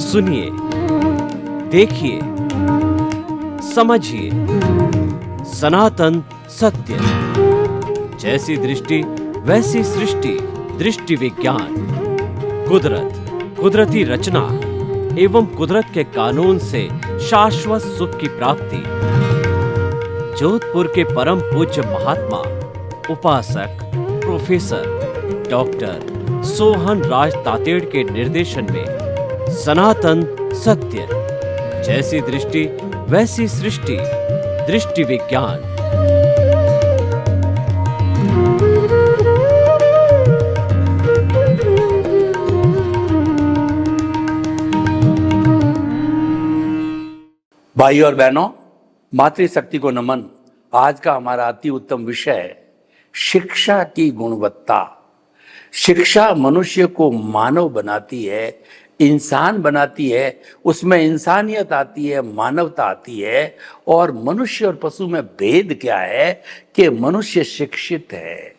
सुनिए, देखिए, समझिए सनातन सत्य। जैसी दृष्टि वैसी सृष्टि, दृष्टि विज्ञान। कुदरत, कुदरती रचना एवं कुदरत के कानून से शाश्वत सुख की प्राप्ति। जोधपुर के परम पूज्य महात्मा उपासक प्रोफेसर डॉक्टर सोहन राज तातेड़ के निर्देशन में सनातन सत्य। जैसी दृष्टि वैसी सृष्टि, दृष्टि विज्ञान। भाई और बहनों, मातृशक्ति को नमन। आज का हमारा अति उत्तम विषय है शिक्षा की गुणवत्ता। शिक्षा मनुष्य को मानव बनाती है, इंसान बनाती है, उसमें इंसानियत आती है, मानवता आती है। और मनुष्य और पशु में भेद क्या है कि मनुष्य शिक्षित है,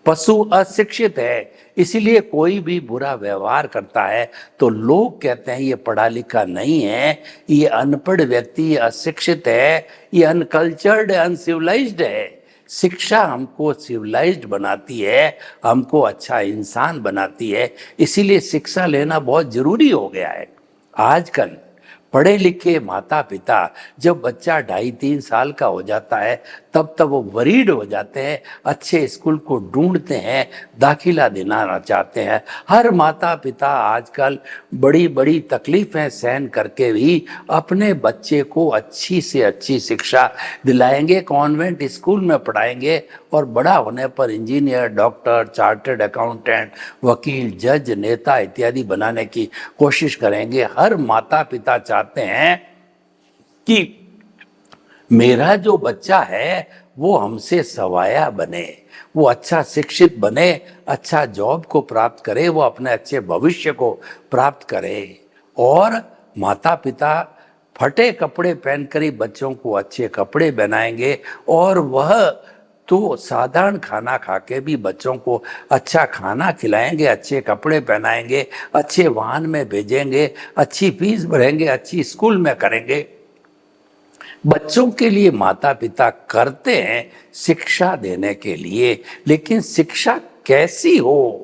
पशु अशिक्षित है। इसीलिए कोई भी बुरा व्यवहार करता है तो लोग कहते हैं ये पढ़ा लिखा नहीं है, ये अनपढ़ व्यक्ति, ये अशिक्षित है, ये अनकल्चर्ड, अनसिविलाइज्ड है। शिक्षा हमको सिविलाइज्ड बनाती है, हमको अच्छा इंसान बनाती है। इसीलिए शिक्षा लेना बहुत जरूरी हो गया है। आजकल पढ़े लिखे माता पिता जब बच्चा 2.5-3 साल का हो जाता है तब वो वरीड हो जाते हैं, अच्छे स्कूल को ढूंढते हैं, दाखिला दिलाना चाहते हैं। हर माता पिता आजकल बड़ी बड़ी तकलीफें सहन करके भी अपने बच्चे को अच्छी से अच्छी शिक्षा दिलाएंगे, कॉन्वेंट स्कूल में पढ़ाएंगे और बड़ा होने पर इंजीनियर, डॉक्टर, चार्टर्ड अकाउंटेंट, वकील, जज, नेता इत्यादि बनाने की कोशिश करेंगे। हर माता पिता चाहते हैं कि मेरा जो बच्चा है वो हमसे सवाया बने, वो अच्छा शिक्षित बने, अच्छा जॉब को प्राप्त करे, वो अपने अच्छे भविष्य को प्राप्त करे। और माता पिता फटे कपड़े पहनकर ही बच्चों को अच्छे कपड़े बनाएंगे और वह तो साधारण खाना खा के भी बच्चों को अच्छा खाना खिलाएंगे, अच्छे कपड़े पहनाएंगे, अच्छे वाहन में भेजेंगे, अच्छी फीस भरेंगे, अच्छी स्कूल में करेंगे। बच्चों के लिए माता पिता करते हैं शिक्षा देने के लिए, लेकिन शिक्षा कैसी हो?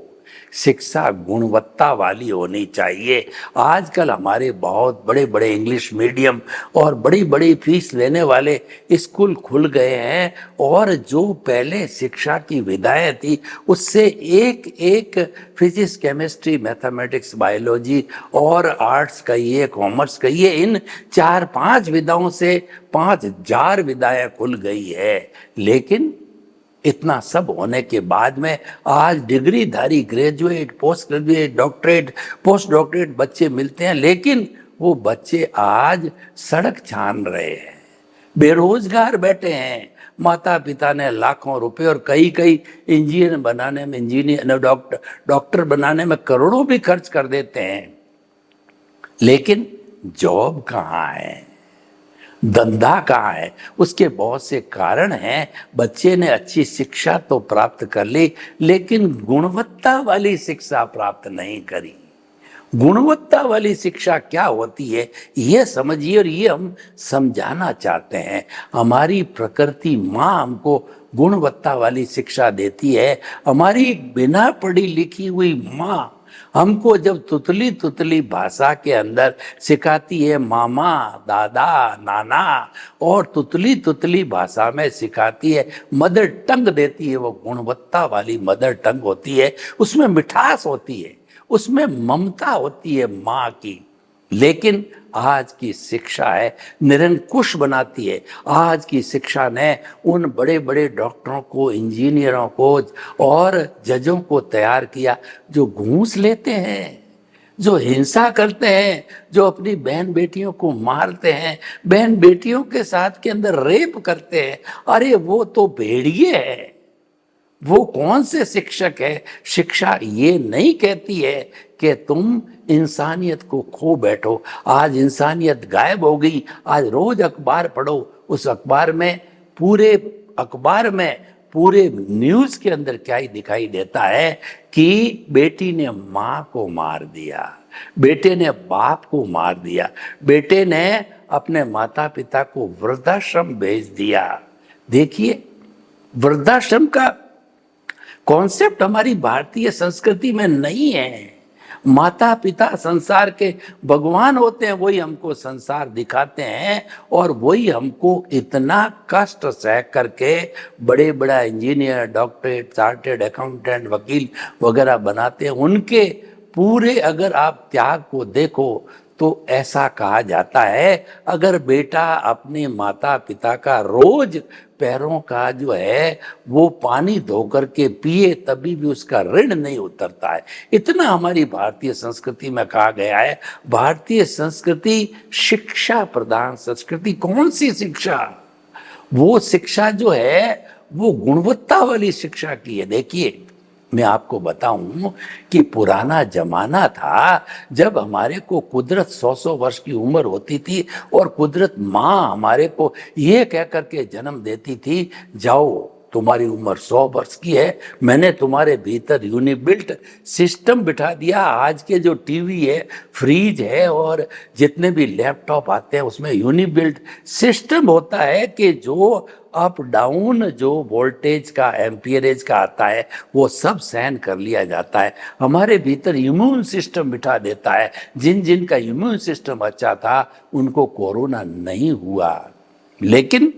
शिक्षा गुणवत्ता वाली होनी चाहिए। आजकल हमारे बहुत बड़े बड़े इंग्लिश मीडियम और बड़ी बड़ी फीस लेने वाले स्कूल खुल गए हैं और जो पहले शिक्षा की विधाएं थी उससे एक एक फिजिक्स, केमिस्ट्री, मैथमेटिक्स, बायोलॉजी और आर्ट्स कहिए, कॉमर्स कहिए, इन 4-5 विधाओं से 5000 विधाएं खुल गई है। लेकिन इतना सब होने के बाद में आज डिग्रीधारी, graduate, post graduate, doctorate, post doctorate बच्चे मिलते हैं, लेकिन वो बच्चे आज सड़क छान रहे हैं, बेरोजगार बैठे हैं। माता पिता ने लाखों रुपए और कई इंजीनियर बनाने में, डॉक्टर बनाने में करोड़ों भी खर्च कर देते हैं, लेकिन जॉब कहाँ है, धंधा कहाँ है? उसके बहुत से कारण हैं। बच्चे ने अच्छी शिक्षा तो प्राप्त कर ली, लेकिन गुणवत्ता वाली शिक्षा प्राप्त नहीं करी। गुणवत्ता वाली शिक्षा क्या होती है ये समझिए और ये हम समझाना चाहते हैं। हमारी प्रकृति माँ हमको गुणवत्ता वाली शिक्षा देती है। हमारी बिना पढ़ी लिखी हुई माँ हमको जब तुतली तुतली भाषा के अंदर सिखाती है, मामा, दादा, नाना, और तुतली तुतली भाषा में सिखाती है, मदर टंग देती है, वो गुणवत्ता वाली मदर टंग होती है। उसमें मिठास होती है, उसमें ममता होती है माँ की। लेकिन आज की शिक्षा है निरंकुश बनाती है। आज की शिक्षा ने उन बड़े बड़े डॉक्टरों को, इंजीनियरों को और जजों को तैयार किया जो घूस लेते हैं, जो हिंसा करते हैं, जो अपनी बहन बेटियों को मारते हैं, बहन बेटियों के साथ के अंदर रेप करते हैं। अरे वो तो भेड़िए है, वो कौन से शिक्षक है? शिक्षा ये नहीं कहती है कि तुम इंसानियत को खो बैठो। आज इंसानियत गायब हो गई। आज रोज अखबार पढ़ो, उस अखबार में पूरे न्यूज के अंदर क्या ही दिखाई देता है कि बेटी ने माँ को मार दिया, बेटे ने बाप को मार दिया, बेटे ने अपने माता पिता को वृद्धाश्रम भेज दिया। देखिए, वृद्धाश्रम का कॉन्सेप्ट हमारी भारतीय संस्कृति में नहीं है। माता पिता संसार के भगवान होते हैं, वही हमको संसार दिखाते हैं और वही हमको इतना कष्ट सह करके बड़े बड़ा इंजीनियर, डॉक्टरेट, चार्टेड अकाउंटेंट, वकील वगैरह बनाते हैं। उनके पूरे अगर आप त्याग को देखो तो ऐसा कहा जाता है, अगर बेटा अपने माता पिता का रोज पैरों का जो है वो पानी धो करके पिए तभी भी उसका ऋण नहीं उतरता है। इतना हमारी भारतीय संस्कृति में कहा गया है। भारतीय संस्कृति शिक्षा प्रधान संस्कृति। कौन सी शिक्षा? वो शिक्षा जो है वो गुणवत्ता वाली शिक्षा की है। देखिए, मैं आपको बताऊं कि पुराना जमाना था जब हमारे को कुदरत 100-100 वर्ष की उम्र होती थी और कुदरत माँ हमारे को ये कह करके जन्म देती थी, जाओ तुम्हारी उम्र 100 वर्ष की है, मैंने तुम्हारे भीतर यूनिबिल्ट सिस्टम बिठा दिया। आज के जो टीवी है, फ्रिज है और जितने भी लैपटॉप आते हैं उसमें यूनिबिल्ट सिस्टम होता है कि जो अप डाउन जो वोल्टेज का, एम्पियरेज का आता है वो सब सहन कर लिया जाता है। हमारे भीतर इम्यून सिस्टम बिठा देता है। जिन जिन का इम्यून सिस्टम अच्छा था उनको कोरोना नहीं हुआ। लेकिन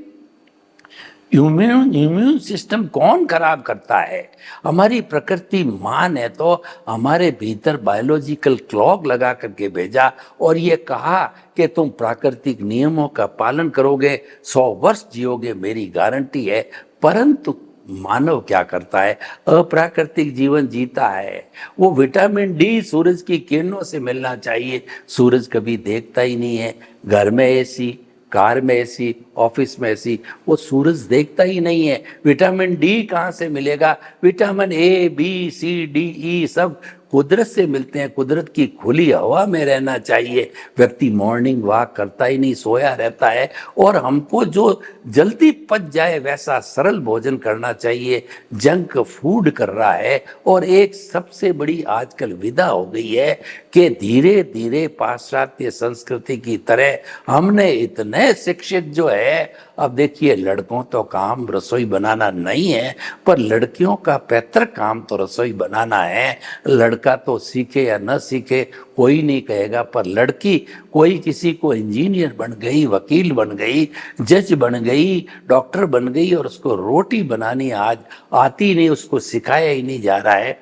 इम्यून सिस्टम कौन खराब करता है? हमारी प्रकृति माँ ने तो हमारे भीतर बायोलॉजिकल क्लॉक लगा करके भेजा और ये कहा कि तुम प्राकृतिक नियमों का पालन करोगे, 100 वर्ष जियोगे, मेरी गारंटी है। परंतु मानव क्या करता है? अप्राकृतिक जीवन जीता है। वो विटामिन डी सूरज की किरणों से मिलना चाहिए, सूरज कभी देखता ही नहीं है। घर में एसी, कार में एसी, ऑफिस में एसी, वो सूरज देखता ही नहीं है। विटामिन डी कहाँ से मिलेगा? Vitamin A, B, C, D, E सब कुदरत से मिलते हैं। कुदरत की खुली हवा में रहना चाहिए। व्यक्ति मॉर्निंग वॉक करता ही नहीं, सोया रहता है। और हमको जो जल्दी पच जाए वैसा सरल भोजन करना चाहिए। जंक फूड कर रहा है। और एक सबसे बड़ी आजकल विधा हो गई है कि धीरे धीरे पाश्चात्य संस्कृति की तरह हमने इतने शिक्षित जो है, अब देखिए लड़कों तो काम रसोई बनाना नहीं है, पर लड़कियों का पैतृक काम तो रसोई बनाना है। लड़का तो सीखे या न सीखे कोई नहीं कहेगा, पर लड़की कोई किसी को इंजीनियर बन गई, वकील बन गई, जज बन गई, डॉक्टर बन गई और उसको रोटी बनानी आज आती नहीं, उसको सिखाया ही नहीं जा रहा है।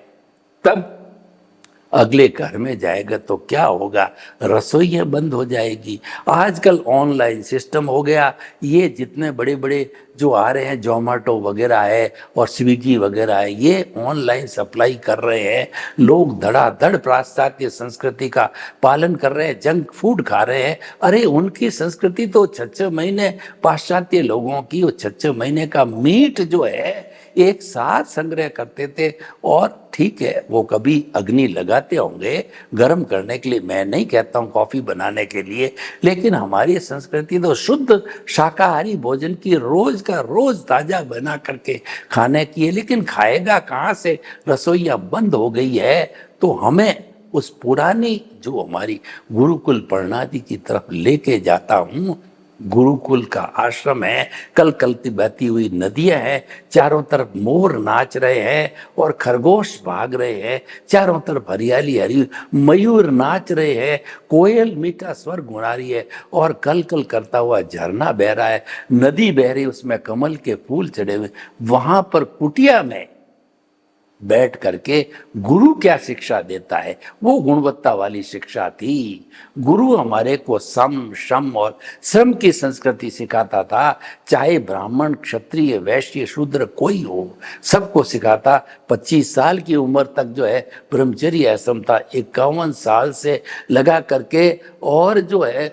तब अगले घर में जाएगा तो क्या होगा? रसोइयाँ बंद हो जाएगी। आजकल ऑनलाइन सिस्टम हो गया। ये जितने बड़े बड़े जो आ रहे हैं, जोमेटो वगैरह है और स्विगी वगैरह है, ये ऑनलाइन सप्लाई कर रहे हैं। लोग धड़ाधड़ पाश्चात्य संस्कृति का पालन कर रहे हैं, जंक फूड खा रहे हैं। अरे उनकी संस्कृति तो 6-6 महीने, पाश्चात्य लोगों की वो 6-6 महीने का मीट जो है एक साथ संग्रह करते थे। और ठीक है, वो कभी अग्नि लगाते होंगे गर्म करने के लिए, मैं नहीं कहता हूँ कॉफी बनाने के लिए, लेकिन हमारी संस्कृति तो शुद्ध शाकाहारी भोजन की रोज का रोज ताजा बना करके खाने की है। लेकिन खाएगा कहाँ से? रसोइयाँ बंद हो गई है। तो हमें उस पुरानी जो हमारी गुरुकुल प्रणाली की तरफ लेके जाता हूँ। गुरुकुल का आश्रम है, कल कलती बहती हुई नदियां हैं, चारों तरफ मोर नाच रहे हैं और खरगोश भाग रहे हैं, चारों तरफ हरियाली हरी, मयूर नाच रहे हैं, कोयल मीठा स्वर गुणा रही है और कल कल करता हुआ झरना बह रहा है, नदी बह रही, उसमें कमल के फूल चढ़े हुए। वहां पर कुटिया में बैठ करके गुरु क्या शिक्षा देता है? वो गुणवत्ता वाली शिक्षा थी। गुरु हमारे को सम, शम और श्रम की संस्कृति सिखाता था। चाहे ब्राह्मण, क्षत्रिय, वैश्य, शूद्र कोई हो, सबको सिखाता। 25 साल की उम्र तक जो है ब्रह्मचर्य आश्रम था। 51 साल से लगा करके और जो है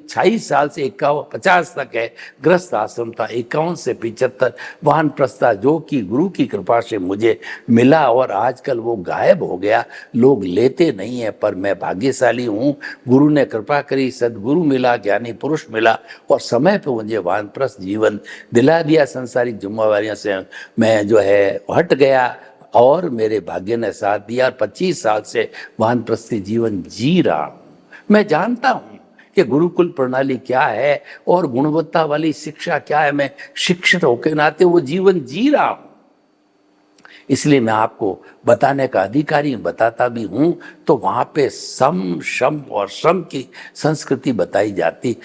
26 साल से 50 तक है गृहस्थ आश्रम था। 51 से 75 वानप्रस्थ, जो कि गुरु की कृपा से मुझे मिला और आजकल वो गायब हो गया, लोग लेते नहीं है। पर मैं भाग्यशाली हूँ, गुरु ने कृपा करी, सदगुरु मिला, ज्ञानी पुरुष मिला और समय पे मुझे वानप्रस्थ जीवन दिला दिया। संसारिक जिम्मेवारियों से मैं जो है हट गया और मेरे भाग्य ने साथ दिया और 25 साल से वानप्रस्थी जीवन जी रहा हूं। मैं जानता हूं कि गुरुकुल प्रणाली क्या है और गुणवत्ता वाली शिक्षा क्या है। मैं शिक्षित होकर नाते वो जीवन जी रहा हूं, इसलिए मैं आपको बताने का अधिकारी बताता भी हूं। तो वहां पे सम शम और श्रम की संस्कृति बताई जाती।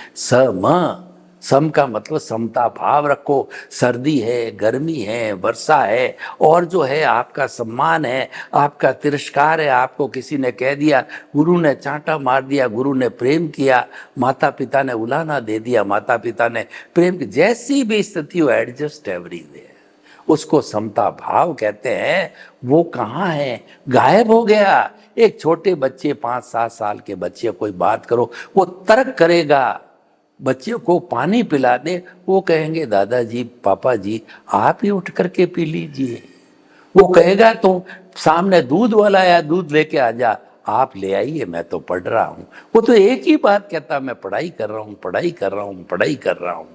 सम का मतलब समता भाव रखो। सर्दी है, गर्मी है, वर्षा है, और जो है आपका सम्मान है, आपका तिरस्कार है। आपको किसी ने कह दिया, गुरु ने चांटा मार दिया, गुरु ने प्रेम किया, माता पिता ने उलाहना दे दिया, माता पिता ने प्रेम की, जैसी भी स्थिति हो, एडजस्ट एवरीवेयर, उसको समता भाव कहते हैं। वो कहाँ है? गायब हो गया। एक छोटे बच्चे, 5-7 साल के बच्चे कोई बात करो, वो तर्क करेगा। बच्चे को पानी पिला दे, वो कहेंगे दादाजी, पापा जी, आप ही उठ करके पी लीजिए। वो कहेगा तो सामने दूध वाला आया, दूध लेके आ जा, आप ले आइए, मैं तो पढ़ रहा हूं। वो तो एक ही बात कहता, मैं पढ़ाई कर रहा हूं, पढ़ाई कर रहा हूं, पढ़ाई कर रहा हूं।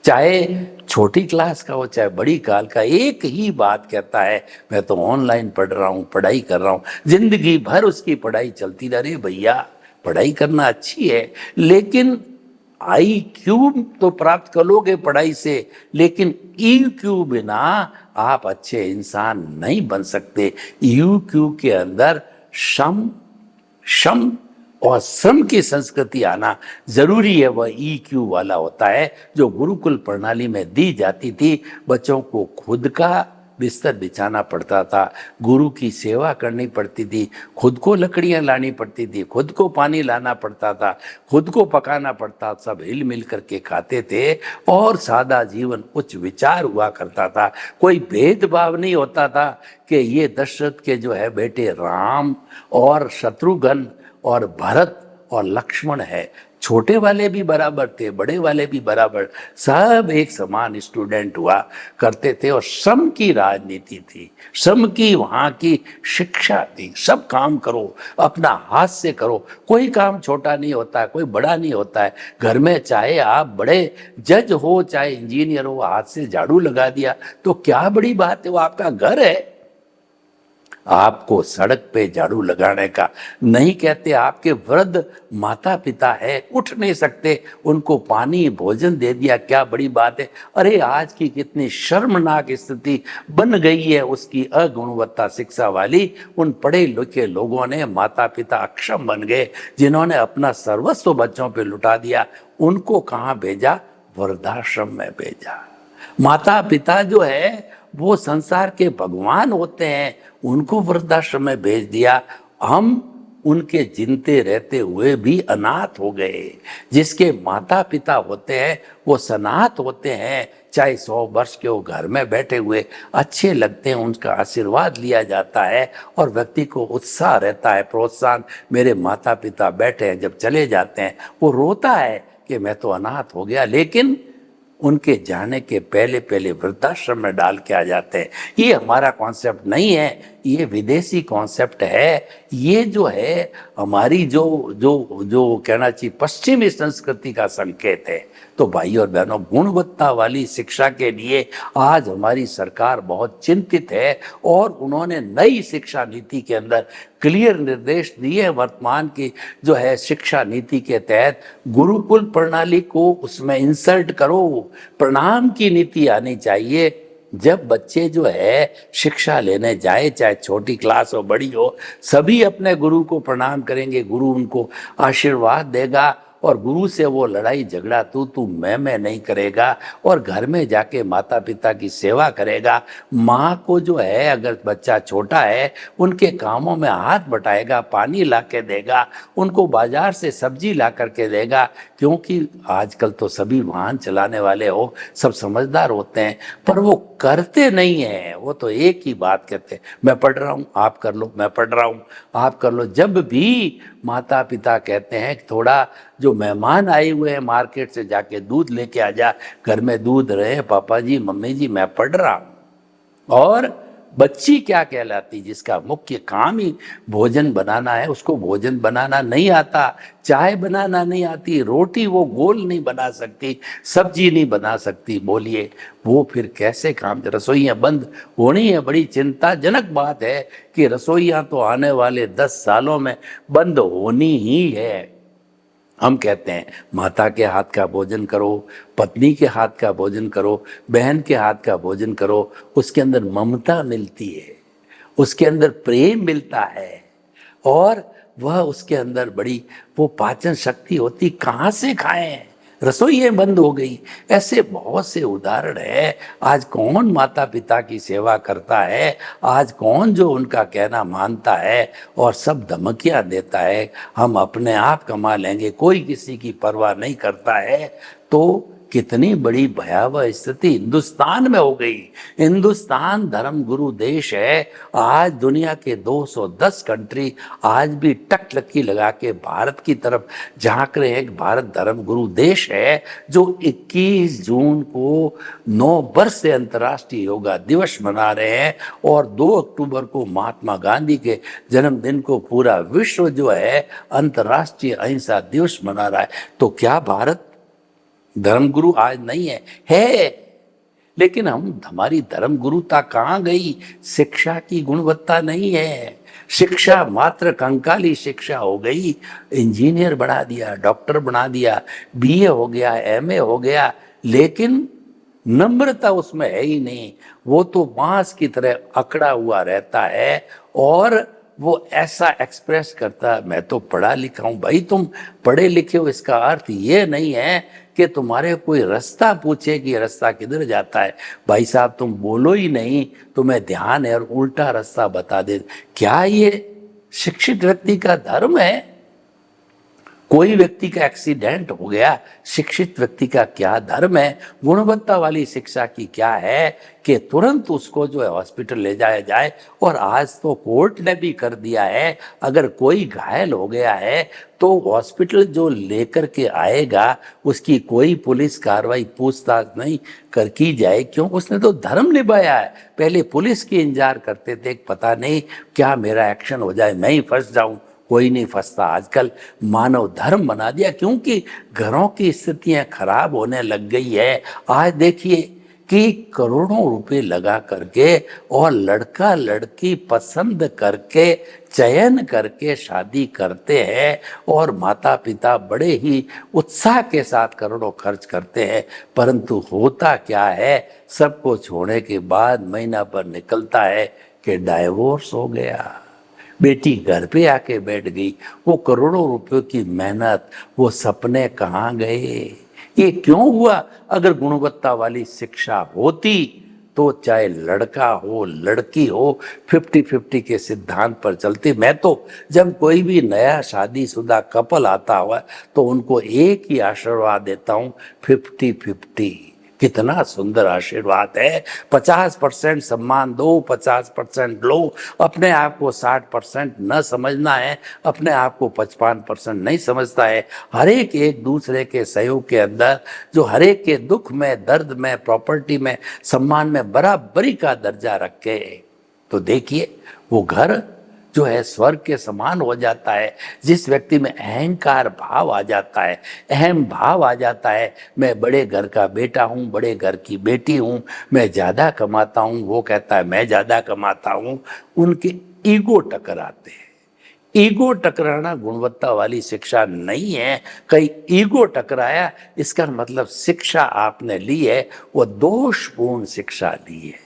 चाहे छोटी क्लास का हो, चाहे बड़ी काल का, एक ही बात कहता है, मैं तो ऑनलाइन पढ़ रहा हूं, पढ़ाई कर रहा हूं। जिंदगी भर उसकी पढ़ाई चलती रहे। भैया, पढ़ाई करना अच्छी है, लेकिन IQ तो प्राप्त करोगे पढ़ाई से, लेकिन EQ बिना आप अच्छे इंसान नहीं बन सकते। UQ के अंदर शम और श्रम की संस्कृति आना जरूरी है। वह EQ वाला होता है जो गुरुकुल प्रणाली में दी जाती थी। बच्चों को खुद का बिस्तर बिछाना पड़ता था, गुरु की सेवा करनी पड़ती थी, खुद को लकड़ियां लानी पड़ती थी, खुद को पानी लाना पड़ता था, खुद को पकाना पड़ता, सब हिल मिल करके खाते थे और सादा जीवन उच्च विचार हुआ करता था। कोई भेदभाव नहीं होता था कि ये दशरथ के जो है बेटे राम और शत्रुघ्न और भरत और लक्ष्मण है। छोटे वाले भी बराबर थे, बड़े वाले भी बराबर, सब एक समान स्टूडेंट हुआ करते थे। और श्रम की राजनीति थी, श्रम की वहाँ की शिक्षा थी। सब काम करो, अपना हाथ से करो। कोई काम छोटा नहीं होता है, कोई बड़ा नहीं होता है। घर में चाहे आप बड़े जज हो, चाहे इंजीनियर हो, हाथ से झाड़ू लगा दिया तो क्या बड़ी बात है, वो आपका घर है। आपको सड़क पे झाड़ू लगाने का नहीं कहते। आपके वृद्ध माता पिता है, उठ नहीं सकते, उनको पानी भोजन दे दिया, क्या बड़ी बात है। अरे आज की कितनी शर्मनाक स्थिति बन गई है उसकी अगुणवत्ता शिक्षा वाली। उन पढ़े लिखे लोगों ने, माता पिता अक्षम बन गए, जिन्होंने अपना सर्वस्व बच्चों पे लुटा दिया, उनको कहाँ भेजा? वृद्धाश्रम में भेजा। माता पिता जो है वो संसार के भगवान होते हैं, उनको वृद्धाश्रम में भेज दिया। हम उनके जिंदे रहते हुए भी अनाथ हो गए। जिसके माता पिता होते हैं वो सनाथ होते हैं, चाहे 100 वर्ष के वो घर में बैठे हुए अच्छे लगते हैं, उनका आशीर्वाद लिया जाता है और व्यक्ति को उत्साह रहता है, प्रोत्साहन। मेरे माता पिता बैठे हैं, जब चले जाते हैं वो रोता है कि मैं तो अनाथ हो गया, लेकिन उनके जाने के पहले पहले वृद्धाश्रम में डाल के आ जाते हैं। ये हमारा कॉन्सेप्ट नहीं है, ये विदेशी कॉन्सेप्ट है। ये जो है हमारी जो जो जो कहना चाहिए पश्चिमी संस्कृति का संकेत है। तो भाई और बहनों, गुणवत्ता वाली शिक्षा के लिए आज हमारी सरकार बहुत चिंतित है और उन्होंने नई शिक्षा नीति के अंदर क्लियर निर्देश दिए। वर्तमान की जो है शिक्षा नीति के तहत गुरुकुल प्रणाली को उसमें इंसर्ट करो। प्रणाम की नीति आनी चाहिए। जब बच्चे जो है शिक्षा लेने जाए, चाहे छोटी क्लास हो बड़ी हो, सभी अपने गुरु को प्रणाम करेंगे, गुरु उनको आशीर्वाद देगा और गुरु से वो लड़ाई झगड़ा तू मैं नहीं करेगा और घर में जाके माता पिता की सेवा करेगा। माँ को जो है, अगर बच्चा छोटा है, उनके कामों में हाथ बटाएगा, पानी ला के देगा, उनको बाजार से सब्जी ला करके देगा। क्योंकि आजकल तो सभी वाहन चलाने वाले हो, सब समझदार होते हैं, पर वो करते नहीं है। वो तो एक ही बात कहते हैं, मैं पढ़ रहा हूँ आप कर लो, मैं पढ़ रहा हूँ आप कर लो। जब भी माता पिता कहते हैं थोड़ा जो मेहमान आए हुए हैं मार्केट से जाके दूध लेके आ जा, घर में दूध रहे, पापा जी मम्मी जी मैं पढ़ रहा हूँ, और बच्ची क्या कहलाती, जिसका मुख्य काम ही भोजन बनाना है, उसको भोजन बनाना नहीं आता, चाय बनाना नहीं आती, रोटी वो गोल नहीं बना सकती, सब्जी नहीं बना सकती, बोलिए वो फिर कैसे काम। रसोइयाँ बंद होनी है, बड़ी चिंताजनक बात है कि रसोइयाँ तो आने वाले 10 सालों में बंद होनी ही है। हम कहते हैं माता के हाथ का भोजन करो, पत्नी के हाथ का भोजन करो, बहन के हाथ का भोजन करो, उसके अंदर ममता मिलती है, उसके अंदर प्रेम मिलता है, और वह उसके अंदर बड़ी वो पाचन शक्ति होती। कहाँ से खाएं, रसोइयाँ बंद हो गई। ऐसे बहुत से उदाहरण है। आज कौन माता पिता की सेवा करता है, आज कौन जो उनका कहना मानता है और सब धमकियां देता है, हम अपने आप कमा लेंगे, कोई किसी की परवाह नहीं करता है। तो कितनी बड़ी भयावह स्थिति हिंदुस्तान में हो गई। हिंदुस्तान धर्म गुरु देश है। आज दुनिया के 210 कंट्री आज भी टकटकी लगा के भारत की तरफ झांक रहे हैं। भारत धर्म गुरु देश है जो 21 जून को 9 वर्ष से अंतर्राष्ट्रीय योगा दिवस मना रहे हैं, और 2 अक्टूबर को महात्मा गांधी के जन्मदिन को पूरा विश्व जो है अंतर्राष्ट्रीय अहिंसा दिवस मना रहा है। तो क्या भारत धर्मगुरु आज नहीं है? लेकिन हमारी धर्मगुरुता कहाँ गई? शिक्षा की गुणवत्ता नहीं है। शिक्षा मात्र कंकाली शिक्षा हो गई। इंजीनियर बना दिया, डॉक्टर बना दिया, बीए हो गया, एमए हो गया, लेकिन नम्रता उसमें है ही नहीं। वो तो मांस की तरह अकड़ा हुआ रहता है, और वो ऐसा एक्सप्रेस करता है मैं तो पढ़ा लिखा हूं। भाई तुम पढ़े लिखे हो, इसका अर्थ ये नहीं है कि तुम्हारे कोई रास्ता पूछे कि रास्ता किधर जाता है। भाई साहब तुम बोलो ही नहीं, तुम्हें ध्यान है और उल्टा रास्ता बता दे। क्या ये शिक्षित व्यक्ति का धर्म है? कोई व्यक्ति का एक्सीडेंट हो गया, शिक्षित व्यक्ति का क्या धर्म है? गुणवत्ता वाली शिक्षा की क्या है कि तुरंत उसको जो है हॉस्पिटल ले जाया जाए। और आज तो कोर्ट ने भी कर दिया है, अगर कोई घायल हो गया है तो हॉस्पिटल जो लेकर के आएगा उसकी कोई पुलिस कार्रवाई पूछताछ नहीं कर की जाए। क्यों? उसने तो धर्म निभाया है। पहले पुलिस की इंतजार करते थे, पता नहीं क्या मेरा एक्शन हो जाए, मैं ही फंस जाऊं। कोई नहीं फंसता। आजकल मानव धर्म बना दिया, क्योंकि घरों की स्थितियां खराब होने लग गई है। आज देखिए कि करोड़ों रुपए लगा करके और लड़का लड़की पसंद करके चयन करके शादी करते हैं, और माता पिता बड़े ही उत्साह के साथ करोड़ों खर्च करते हैं। परंतु होता क्या है, सबको छोड़ने के बाद महीना पर निकलता है कि डाइवोर्स हो गया, बेटी घर पे आके बैठ गई। वो करोड़ों रुपयों की मेहनत, वो सपने कहाँ गए? ये क्यों हुआ? अगर गुणवत्ता वाली शिक्षा होती तो चाहे लड़का हो लड़की हो 50-50 के सिद्धांत पर चलते। मैं तो जब कोई भी नया शादीशुदा कपल आता हुआ तो उनको एक ही आशीर्वाद देता हूँ, 50-50। कितना सुंदर आशीर्वाद है। 50% सम्मान दो, 50% लो। अपने आप को 60% न समझना है, अपने आप को 55% नहीं समझता है। हर एक दूसरे के सहयोग के अंदर जो हर एक के दुख में, दर्द में, प्रॉपर्टी में, सम्मान में बराबरी का दर्जा रखे, तो देखिए वो घर जो है स्वर्ग के समान हो जाता है। जिस व्यक्ति में अहंकार भाव आ जाता है, अहम भाव आ जाता है, मैं बड़े घर का बेटा हूँ, बड़े घर की बेटी हूँ, मैं ज़्यादा कमाता हूँ, वो कहता है मैं ज़्यादा कमाता हूँ, उनके ईगो टकराते हैं। ईगो टकराना गुणवत्ता वाली शिक्षा नहीं है। कहीं ईगो टकराया, इसका मतलब शिक्षा आपने ली है वो दोषपूर्ण शिक्षा ली है।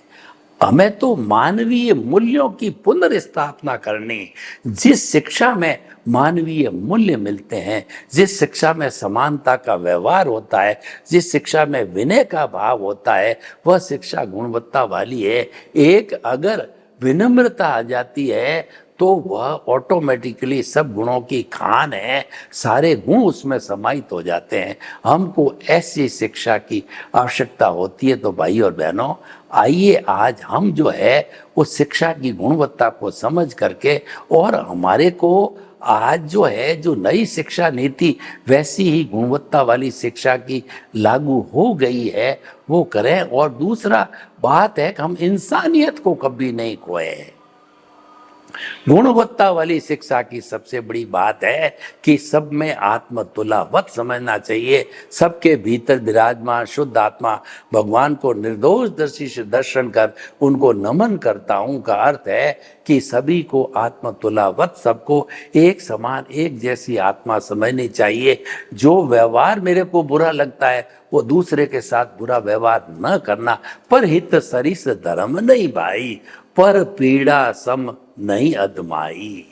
हमें तो मानवीय मूल्यों की पुनर्स्थापना करनी। जिस शिक्षा में मानवीय मूल्य मिलते हैं, जिस शिक्षा में समानता का व्यवहार होता है, जिस शिक्षा में विनय का भाव होता है, वह शिक्षा गुणवत्ता वाली है। एक अगर विनम्रता आ जाती है तो वह ऑटोमेटिकली सब गुणों की खान है, सारे गुण उसमें समाहित हो जाते हैं। हमको ऐसी शिक्षा की आवश्यकता होती है। तो भाई और बहनों, आइए आज हम जो है उस शिक्षा की गुणवत्ता को समझ करके और हमारे को आज जो है जो नई शिक्षा नीति वैसी ही गुणवत्ता वाली शिक्षा की लागू हो गई है वो करें। और दूसरा बात है कि हम इंसानियत को कभी नहीं खोए। गुणवत्ता वाली शिक्षा की सबसे बड़ी बात है कि सब में आत्म तुलावत समझना चाहिए। सबके भीतर विराजमान शुद्ध आत्मा भगवान को निर्दोष दर्शी से दर्शन कर उनको नमन करता हूं का अर्थ है कि सभी को आत्म तुलावत, सबको एक समान एक जैसी आत्मा समझनी चाहिए। जो व्यवहार मेरे को बुरा लगता है वो दूसरे के साथ बुरा व्यवहार न करना। पर हित सरिस धर्म नहीं भाई, पर पीड़ा सम नहीं अदमाई।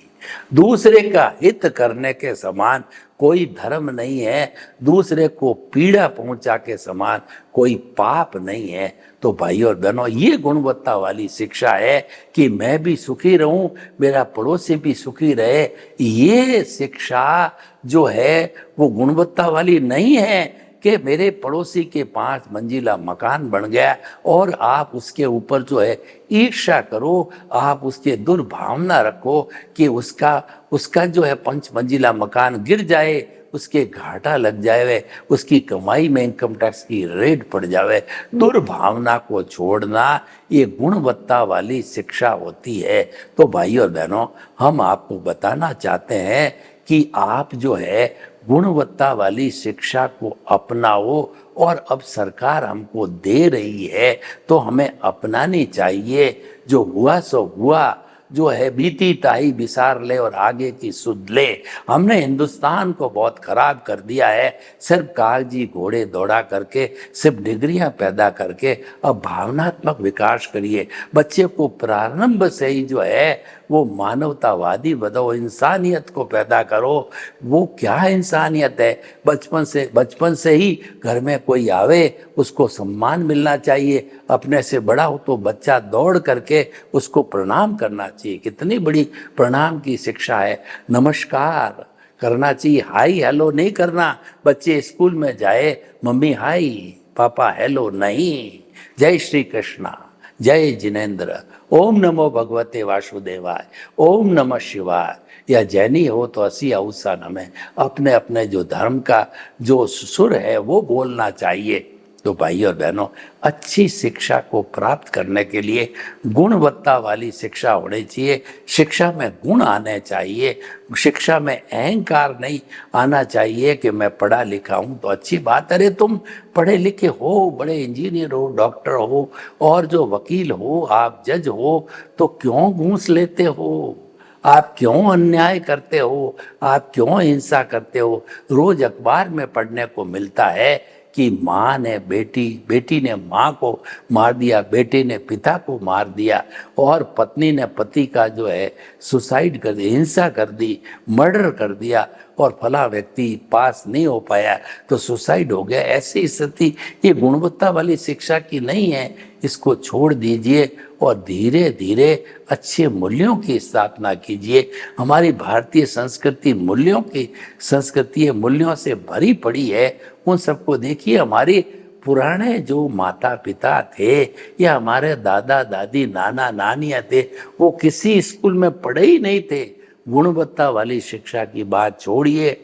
दूसरे का हित करने के समान कोई धर्म नहीं है, दूसरे को पीड़ा पहुंचा के समान कोई पाप नहीं है। तो भाई और बहनों, ये गुणवत्ता वाली शिक्षा है कि मैं भी सुखी रहूं, मेरा पड़ोसी भी सुखी रहे। ये शिक्षा जो है वो गुणवत्ता वाली नहीं है कि मेरे पड़ोसी के 5 मंजिला मकान बन गया और आप उसके ऊपर जो है ईर्ष्या करो, आप उसके दुर्भावना रखो कि उसका जो है 5 मंजिला मकान गिर जाए, उसके घाटा लग जाए, उसकी कमाई में इनकम टैक्स की रेट पड़ जावे। दुर्भावना को छोड़ना ये गुणवत्ता वाली शिक्षा होती है। तो भाई और बहनों, हम आपको बताना चाहते हैं कि आप जो है गुणवत्ता वाली शिक्षा को अपनाओ। और अब सरकार हमको दे रही है तो हमें अपनानी चाहिए। जो हुआ सो हुआ, जो है बीती ताई बिसार ले और आगे की सुध ले। हमने हिंदुस्तान को बहुत खराब कर दिया है, सिर्फ कागजी घोड़े दौड़ा करके, सिर्फ डिग्रियां पैदा करके। अब भावनात्मक विकास करिए, बच्चे को प्रारंभ से ही जो है वो मानवतावादी बनाओ, इंसानियत को पैदा करो। वो क्या इंसानियत है? बचपन से ही घर में कोई आवे उसको सम्मान मिलना चाहिए। अपने से बड़ा हो तो बच्चा दौड़ करके उसको प्रणाम करना चाहिए। कितनी बड़ी प्रणाम की शिक्षा है। नमस्कार करना चाहिए, हाय हेलो नहीं करना। बच्चे स्कूल में जाए, मम्मी हाय पापा हेलो नहीं। जय श्री कृष्णा, जय जिनेन्द्र, ओम नमो भगवते वासुदेवाय, ओम नमः शिवाय। या जैनी हो तो असी औसा नमे। अपने अपने जो धर्म का जो सुर है वो बोलना चाहिए। तो भाई और बहनों, अच्छी शिक्षा को प्राप्त करने के लिए गुणवत्ता वाली शिक्षा होनी चाहिए। शिक्षा में गुण आने चाहिए, शिक्षा में अहंकार नहीं आना चाहिए कि मैं पढ़ा लिखा हूँ तो अच्छी बात। अरे तुम पढ़े लिखे हो, बड़े इंजीनियर हो, डॉक्टर हो और जो वकील हो, आप जज हो, तो क्यों घूस लेते हो? आप क्यों अन्याय करते हो? आप क्यों हिंसा करते हो? रोज अखबार में पढ़ने को मिलता है कि माँ ने बेटी ने माँ को मार दिया, बेटे ने पिता को मार दिया और पत्नी ने पति का जो है सुसाइड कर दी, हिंसा कर दी, मर्डर कर दिया और फला व्यक्ति पास नहीं हो पाया तो सुसाइड हो गया। ऐसी स्थिति ये गुणवत्ता वाली शिक्षा की नहीं है। इसको छोड़ दीजिए और धीरे धीरे अच्छे मूल्यों की स्थापना कीजिए। हमारी भारतीय संस्कृति मूल्यों की संस्कृति है, मूल्यों से भरी पड़ी है। उन सबको देखिए, हमारे पुराने जो माता पिता थे या हमारे दादा दादी नाना नानियाँ थे, वो किसी स्कूल में पढ़े ही नहीं थे। गुणवत्ता वाली शिक्षा की बात छोड़िए,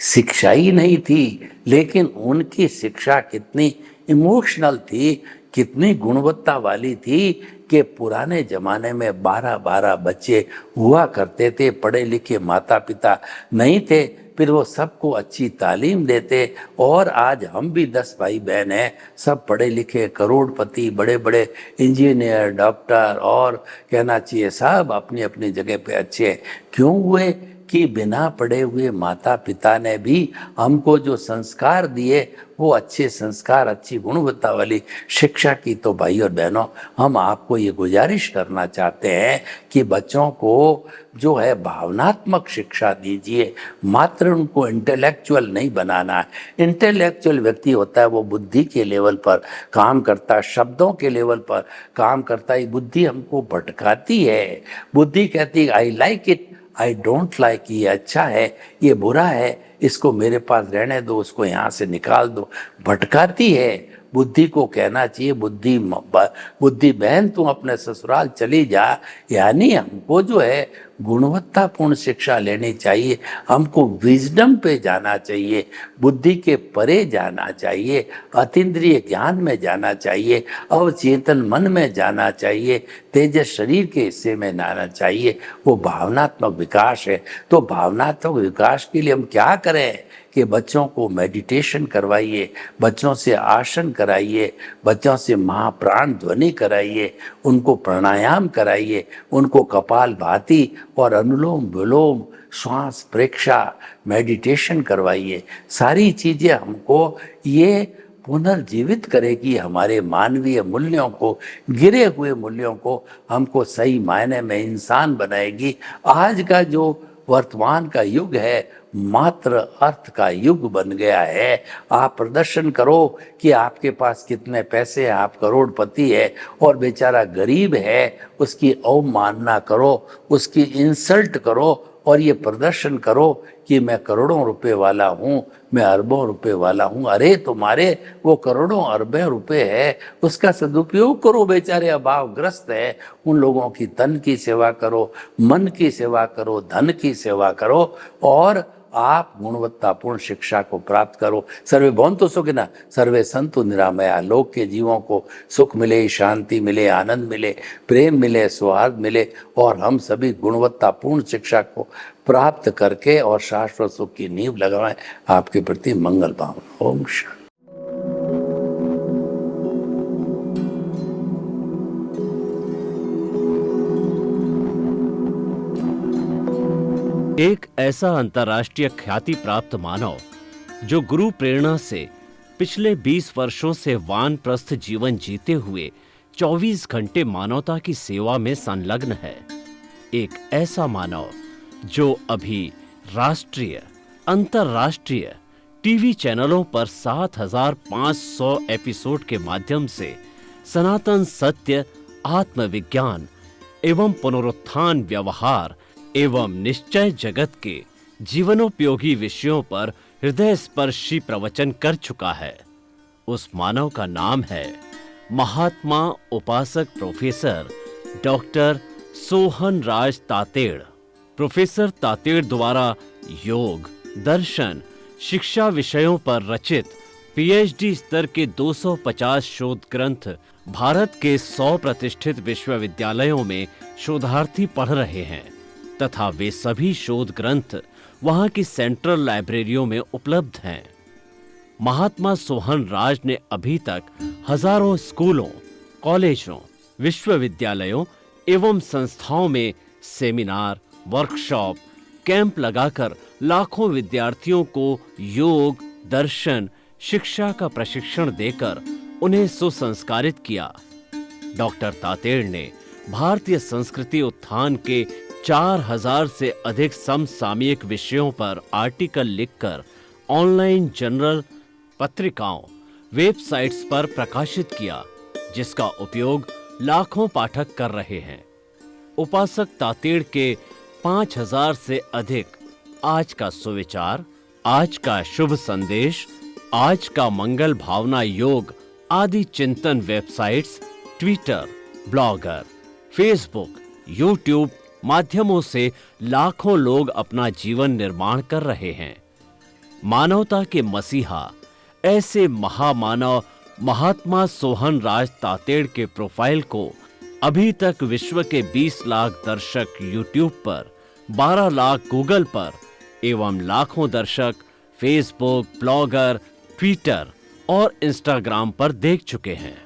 शिक्षा ही नहीं थी, लेकिन उनकी शिक्षा कितनी इमोशनल थी, कितनी गुणवत्ता वाली थी कि पुराने जमाने में 12-12 बच्चे हुआ करते थे। पढ़े लिखे माता पिता नहीं थे, फिर वो सबको अच्छी तालीम देते। और आज हम भी 10 भाई बहन हैं, सब पढ़े लिखे करोड़पति, बड़े बड़े इंजीनियर, डॉक्टर और कहना चाहिए सब अपनी अपनी जगह पे अच्छे हैं। क्यों हुए? कि बिना पढ़े हुए माता पिता ने भी हमको जो संस्कार दिए वो अच्छे संस्कार, अच्छी गुणवत्ता वाली शिक्षा की। तो भाई और बहनों, हम आपको ये गुजारिश करना चाहते हैं कि बच्चों को जो है भावनात्मक शिक्षा दीजिए, मात्र उनको इंटेलेक्चुअल नहीं बनाना है। इंटेलेक्चुअल व्यक्ति होता है वो बुद्धि के लेवल पर काम करता है, शब्दों के लेवल पर काम करता है। बुद्धि हमको भटकाती है, बुद्धि कहती है I like it, I don't like, ये अच्छा है, ये बुरा है, इसको मेरे पास रहने दो, उसको यहाँ से निकाल दो। भटकाती है। बुद्धि को कहना चाहिए बुद्धि बहन तुम अपने ससुराल चली जा। यानी हमको जो है गुणवत्तापूर्ण शिक्षा लेनी चाहिए, हमको विजडम पे जाना चाहिए, बुद्धि के परे जाना चाहिए, अतीन्द्रिय ज्ञान में जाना चाहिए, अवचेतन मन में जाना चाहिए, तेजस शरीर के हिस्से में जाना चाहिए। वो भावनात्मक विकास है। तो भावनात्मक विकास के लिए हम क्या करें कि बच्चों को मेडिटेशन करवाइए, बच्चों से आसन कराइए, बच्चों से महाप्राण ध्वनि कराइए, उनको प्राणायाम कराइए, उनको कपालभाति और अनुलोम विलोम, श्वास प्रेक्षा, मेडिटेशन करवाइए। सारी चीज़ें हमको ये पुनर्जीवित करेगी, हमारे मानवीय मूल्यों को, गिरे हुए मूल्यों को हमको सही मायने में इंसान बनाएगी। आज का जो वर्तमान का युग है मात्र अर्थ का युग बन गया है। आप प्रदर्शन करो कि आपके पास कितने पैसे हैं, आप करोड़पति है और बेचारा गरीब है, उसकी अवमानना करो, उसकी इंसल्ट करो और ये प्रदर्शन करो कि मैं करोड़ों रुपए वाला हूँ, मैं अरबों रुपए वाला हूँ। अरे तुम्हारे वो करोड़ों अरबों रुपए है, उसका सदुपयोग करो। बेचारे अभावग्रस्त है, उन लोगों की तन की सेवा करो, मन की सेवा करो, धन की सेवा करो और आप गुणवत्तापूर्ण शिक्षा को प्राप्त करो। सर्वे भवन्तु सुखिनः, सर्वे सन्तु निरामया। लोक के जीवों को सुख मिले, शांति मिले, आनंद मिले, प्रेम मिले, सौहार्द मिले और हम सभी गुणवत्तापूर्ण शिक्षा को प्राप्त करके और शाश्वत सुख की नींव लगाएं। आपके प्रति मंगल भावना। ओम शांति। एक ऐसा अंतर्राष्ट्रीय ख्याति प्राप्त मानव जो गुरु प्रेरणा से पिछले 20 वर्षों से वानप्रस्थ जीवन जीते हुए 24 घंटे मानवता की सेवा में संलग्न है। एक ऐसा मानव जो अभी राष्ट्रीय, अंतर्राष्ट्रीय टीवी चैनलों पर 7,500 एपिसोड के माध्यम से सनातन सत्य, आत्मविज्ञान एवं पुनरुत्थान व्यवहार एवं निश्चय जगत के जीवनोपयोगी विषयों पर हृदय स्पर्शी प्रवचन कर चुका है। उस मानव का नाम है महात्मा उपासक प्रोफेसर डॉक्टर सोहन राज तातेड़। प्रोफेसर तातेड़ द्वारा योग, दर्शन, शिक्षा विषयों पर रचित पीएचडी स्तर के 250 शोध ग्रंथ भारत के 100 प्रतिष्ठित विश्वविद्यालयों में शोधार्थी पढ़ रहे हैं तथा वे सभी शोध ग्रंथ वहां की सेंट्रल लाइब्रेरियों में उपलब्ध हैं। महात्मा सोहन राज ने अभी तक हजारों स्कूलों, कॉलेजों, विश्वविद्यालयों एवं संस्थाओं में सेमिनार, वर्कशॉप, कैंप लगाकर लाखों विद्यार्थियों को योग, दर्शन, शिक्षा का प्रशिक्षण देकर उन्हें सुसंस्कारित किया। डॉक्टर तातेड़ ने भारतीय संस्कृति उत्थान के 4000 से अधिक समसामयिक विषयों पर आर्टिकल लिखकर ऑनलाइन जर्नल, पत्रिकाओं, वेबसाइट्स पर प्रकाशित किया, जिसका उपयोग लाखों पाठक कर रहे हैं। उपासक तातेड़ के 5000 से अधिक आज का सुविचार, आज का शुभ संदेश, आज का मंगल भावना योग आदि चिंतन websites, Twitter, blogger, Facebook, YouTube माध्यमों से लाखों लोग अपना जीवन निर्माण कर रहे हैं। मानवता के मसीहा ऐसे महामानव महात्मा सोहन राज तातेड़ के प्रोफाइल को अभी तक विश्व के 20 लाख दर्शक यूट्यूब पर, 12 लाख गूगल पर एवं लाखों दर्शक फेसबुक, ब्लॉगर, ट्विटर और इंस्टाग्राम पर देख चुके हैं।